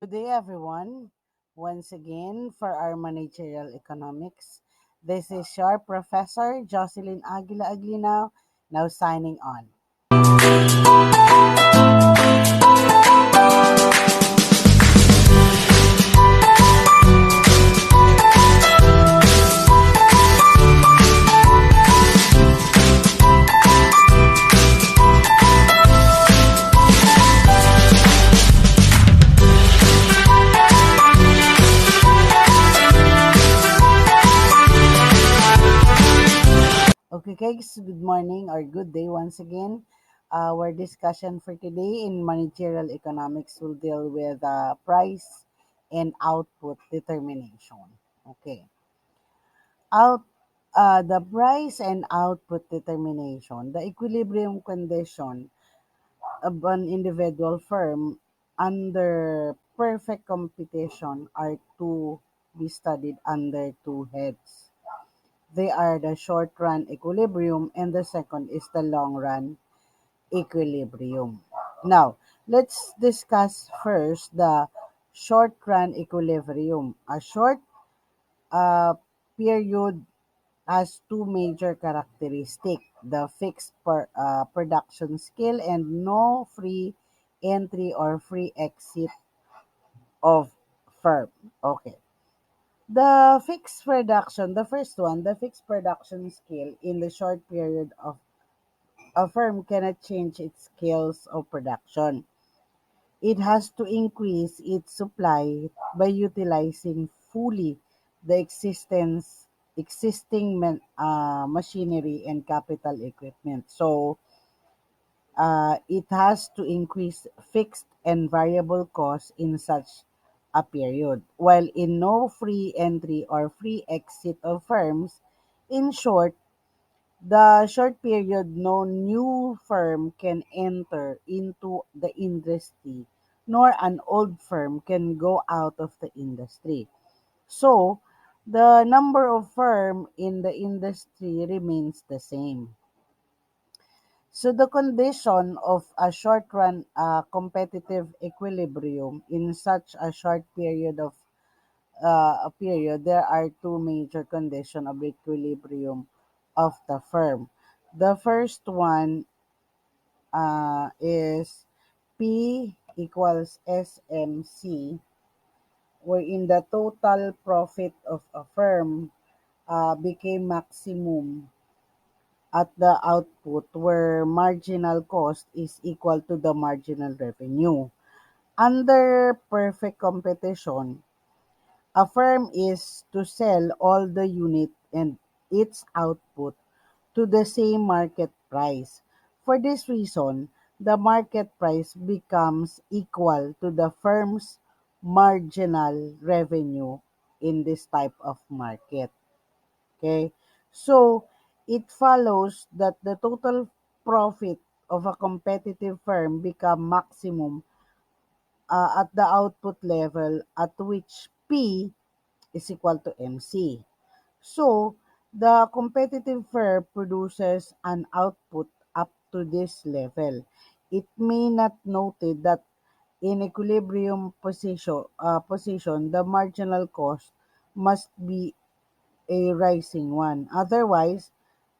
Good day, everyone. Once again, for our Managerial Economics, this is your Professor Jocelyn Aguila Aglino, now signing on. Okay, guys, good morning or good day once again. Our discussion for today in Managerial Economics will deal with price and output determination. Okay, out the price and output determination, the equilibrium condition of an individual firm under perfect competition are to be studied under two heads. They are the short run equilibrium and the second is the long run equilibrium. Now, let's discuss first the short run equilibrium. A short uh, period has two major characteristics: the fixed production scale and no free entry or free exit of firm. Okay. The first one, the fixed production scale in the short period of a firm cannot change its scales of production. It has to increase its supply by utilizing fully the existing machinery and capital equipment. So it has to increase fixed and variable costs in such a period. While in no free entry or free exit of firms, in short, the short period no new firm can enter into the industry, nor an old firm can go out of the industry. So, the number of firm in the industry remains the same. So, the condition of a short run competitive equilibrium in such a short period of a period, there are two major conditions of equilibrium of the firm. The first one is P equals SMC, wherein the total profit of a firm became maximum at the output where marginal cost is equal to the marginal revenue. Under perfect competition, a firm is to sell all the unit and its output to the same market price. For this reason, the market price becomes equal to the firm's marginal revenue in this type of market. Okay? So, it follows that the total profit of a competitive firm become maximum at the output level at which P is equal to MC. So, the competitive firm produces an output up to this level. It may not noted that in equilibrium position, the marginal cost must be a rising one. Otherwise,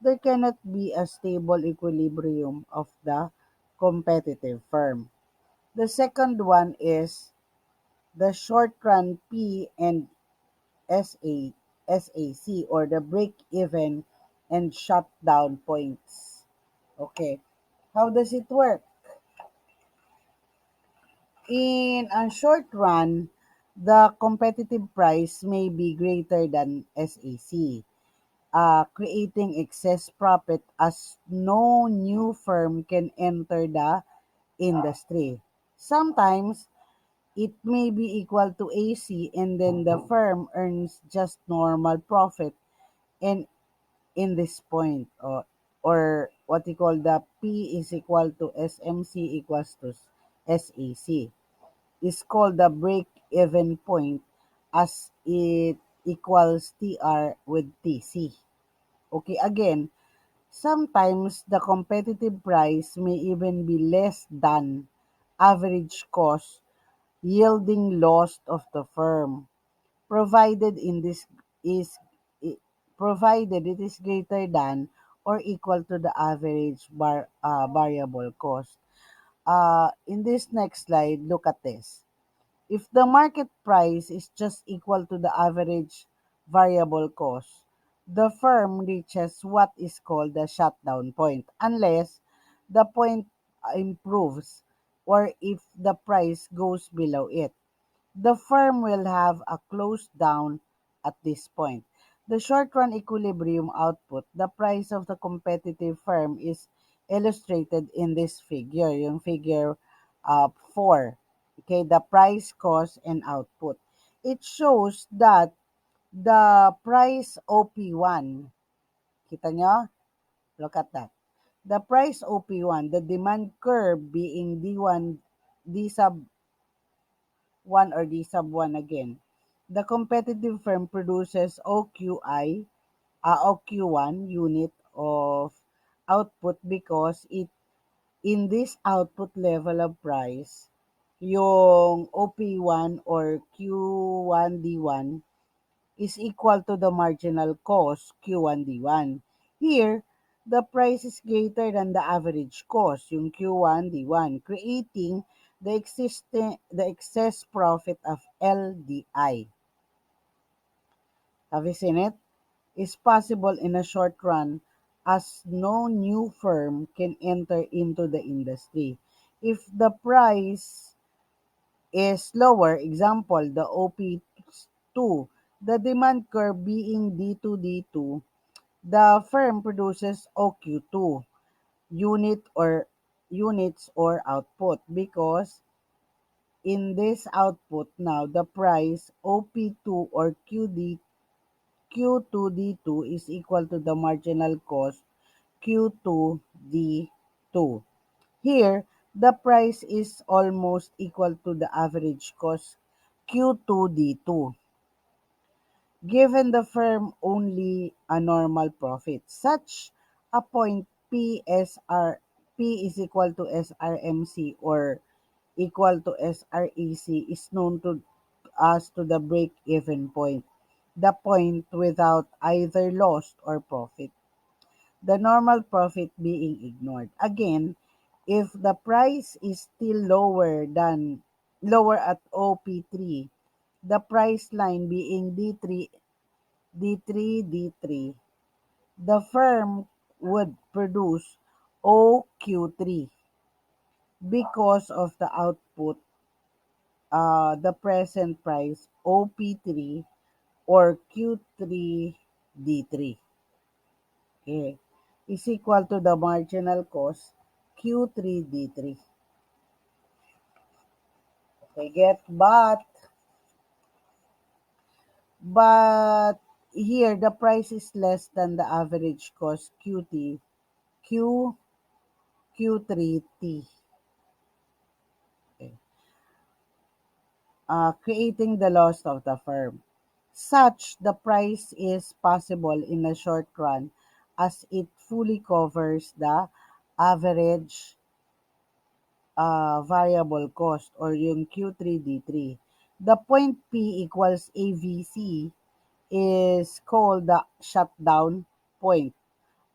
there cannot be a stable equilibrium of the competitive firm. The second one is the short run P and SA, SAC, or the break even and shutdown points. Okay. How does it work? In a short run, the competitive price may be greater than SAC, creating excess profit as no new firm can enter the industry. Sometimes it may be equal to AC and then the firm earns just normal profit and in this point or what you call the P is equal to SMC equals to SAC is called the break even point as it equals TR with TC. Okay, again, sometimes the competitive price may even be less than average cost yielding loss of the firm, provided in this is i- provided it is greater than or equal to the average variable cost. In this next slide, look at this. If the market price is just equal to the average variable cost, the firm reaches what is called the shutdown point, unless the point improves or if the price goes below it. The firm will have a close down at this point. The short-run equilibrium output, the price of the competitive firm, is illustrated in this figure, yung figure 4. Okay, the price, cost, and output. It shows that the price OP1, kita nyo? Look at that. The price OP1, the demand curve being D1, D sub 1 or D sub 1 again. The competitive firm produces OQ1 unit of output because it in this output level of price, yung OP1 or Q1D1 is equal to the marginal cost Q1D1. Here, the price is greater than the average cost, yung Q1D1, creating the excess profit of LDI. Have you seen it? Is possible in a short run as no new firm can enter into the industry. If the price is lower, example, the OP2, the demand curve being D2D2, the firm produces OQ2 units or output because in this output now the price OP2 or Q2D2 is equal to the marginal cost Q2D2. Here, the price is almost equal to the average cost Q2D2, given the firm only a normal profit. Such a point P is equal to SRMC or equal to SREC is known to us to the break-even point, the point without either loss or profit, the normal profit being ignored. Again, if the price is still lower at OP3, the price line being D3, the firm would produce OQ3 because of the output, the present price OP3 or Q3D3. Okay, is equal to the marginal cost Q3D3. Okay, but here the price is less than the average cost Q Q3T, okay, creating the loss of the firm. Such the price is possible in a short run as it fully covers the average variable cost or yung Q3D3. The point P equals AVC is called the shutdown point.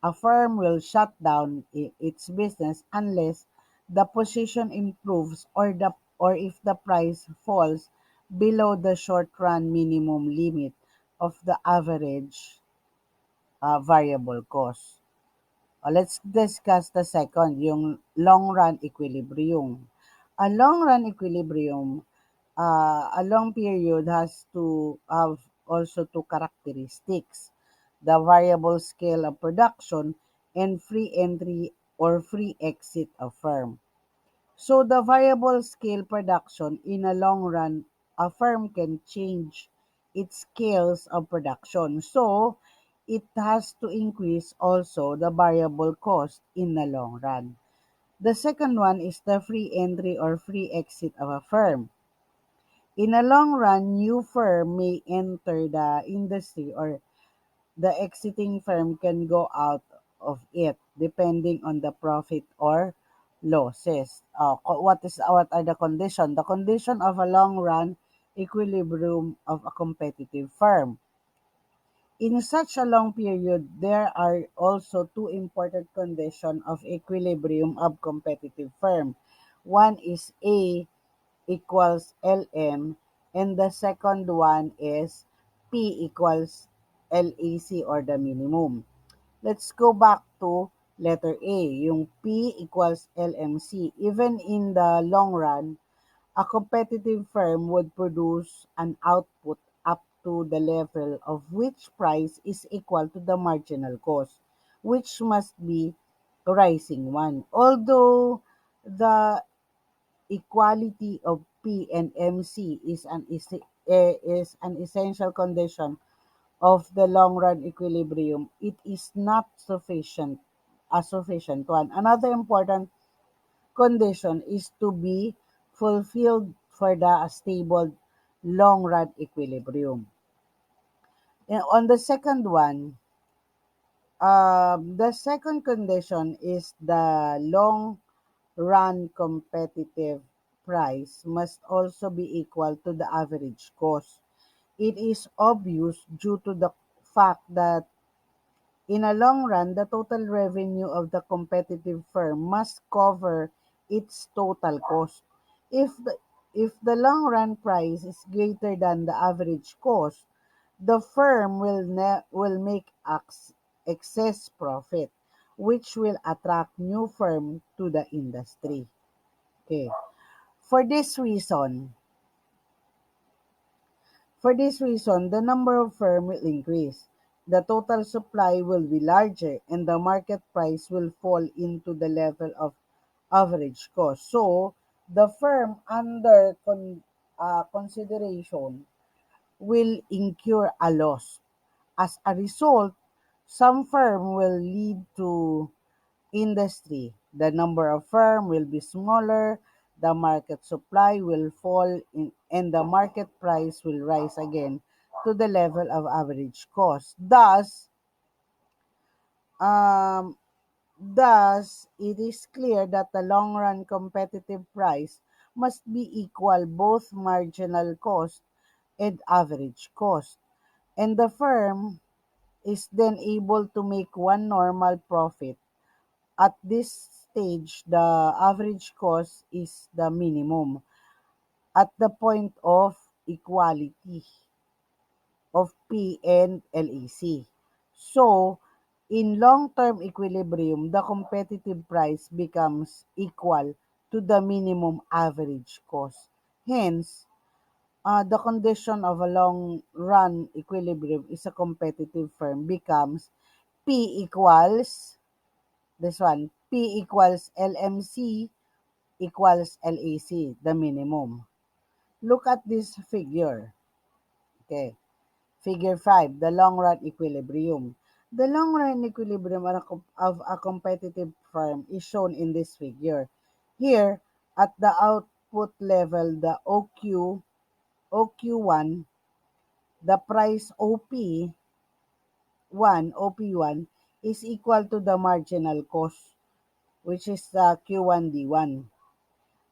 A firm will shut down its business unless the position improves or if the price falls below the short run minimum limit of the average variable cost. Let's discuss the second, yung long run equilibrium. A long run equilibrium, a long period has to have also two characteristics: the variable scale of production and free entry or free exit of firm. So the variable scale production in a long run, a firm can change its scales of production. So it has to increase also the variable cost in the long run. The second one is the free entry or free exit of a firm. In a long run, new firm may enter the industry or the exiting firm can go out of it depending on the profit or losses. What are the condition? The condition of a long run equilibrium of a competitive firm. In such a long period, there are also two important conditions of equilibrium of competitive firm. One is A equals LM, and the second one is P equals LAC or the minimum. Let's go back to letter A, yung P equals LMC. Even in the long run, a competitive firm would produce an output up to the level of which price is equal to the marginal cost, which must be a rising one. Although the equality of P and MC is an essential condition of the long run equilibrium, it is not sufficient one. Another important condition is to be fulfilled for the stable long run equilibrium. And on the second one, the second condition is the long run competitive price must also be equal to the average cost. It is obvious due to the fact that in a long run, the total revenue of the competitive firm must cover its total cost. If the if the long run price is greater than the average cost, the firm will make excess profit, which will attract new firm to the industry. Okay. For this reason, the number of firms will increase. The total supply will be larger and the market price will fall into the level of average cost. So, the firm under consideration will incur a loss. As a result, some firm will lead to industry. The number of firm will be smaller, the market supply will fall and the market price will rise again to the level of average cost. Um, Thus, it is clear that the long run competitive price must be equal both marginal cost and average cost. And the firm is then able to make one normal profit. At this stage, the average cost is the minimum at the point of equality of P and LEC. So, in long-term equilibrium, the competitive price becomes equal to the minimum average cost. Hence, the condition of a long-run equilibrium is a competitive firm becomes P equals this one, P equals LMC equals LAC, the minimum. Look at this figure. Okay. Figure 5, the long run equilibrium. The long run equilibrium of a competitive firm is shown in this figure. Here, at the output level, the OQ1, the price OP1 is equal to the marginal cost, which is the Q1D1.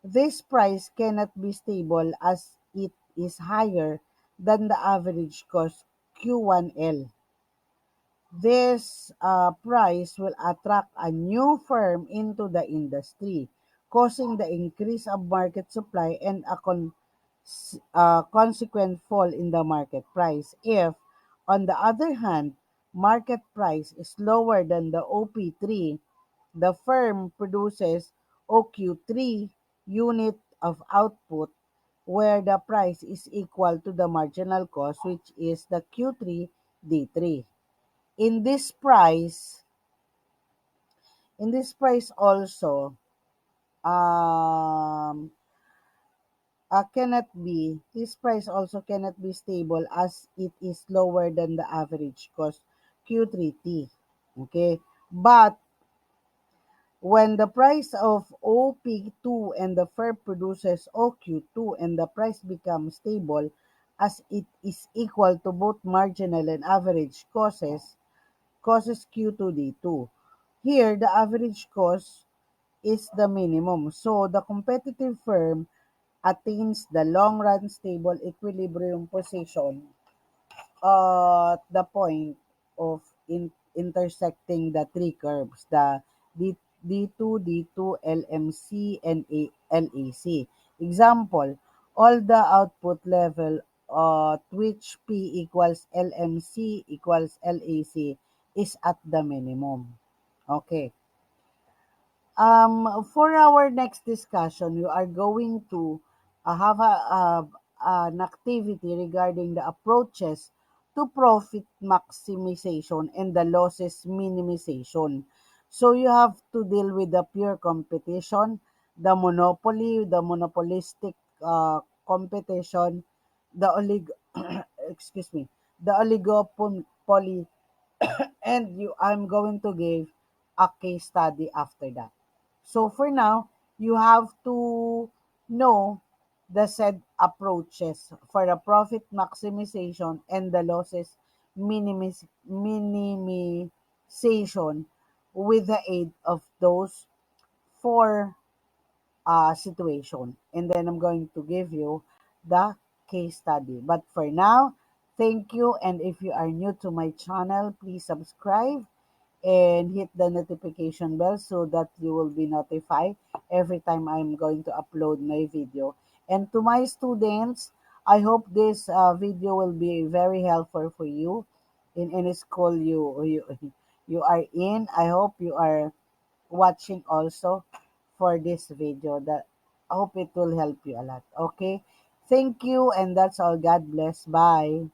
This price cannot be stable as it is higher than the average cost Q1L. This price will attract a new firm into the industry, causing the increase of market supply and a consequent fall in the market price. If, on the other hand, market price is lower than the OP3, the firm produces OQ3 unit of output where the price is equal to the marginal cost, which is the Q3D3. In this price, also um this price also cannot be stable as it is lower than the average cost Q3T. Okay? But when the price of OP2 and the firm produces OQ2 and the price becomes stable as it is equal to both marginal and average causes Q2D2. Here, the average cost is the minimum. So the competitive firm attains the long run stable equilibrium position at the point of intersecting the three curves, the D, D2, D2, LMC, and LAC. Example, all the output level at which P equals LMC equals LAC is at the minimum. Okay. For our next discussion, we are going to have an activity regarding the approaches to profit maximization and the losses minimization. So you have to deal with the pure competition, the monopoly, the monopolistic competition, the excuse me, the oligopoly, and I'm going to give a case study after that. So for now, you have to know the said approaches for the profit maximization and the losses minimization with the aid of those four situation. And then I'm going to give you the case study. But for now, thank you. And if you are new to my channel, please subscribe and hit the notification bell so that you will be notified every time I'm going to upload my video. And to my students, I hope this video will be very helpful for you in any school you are in. I hope you are watching also for this video. That I hope it will help you a lot. Okay, thank you, and that's all. God bless. Bye.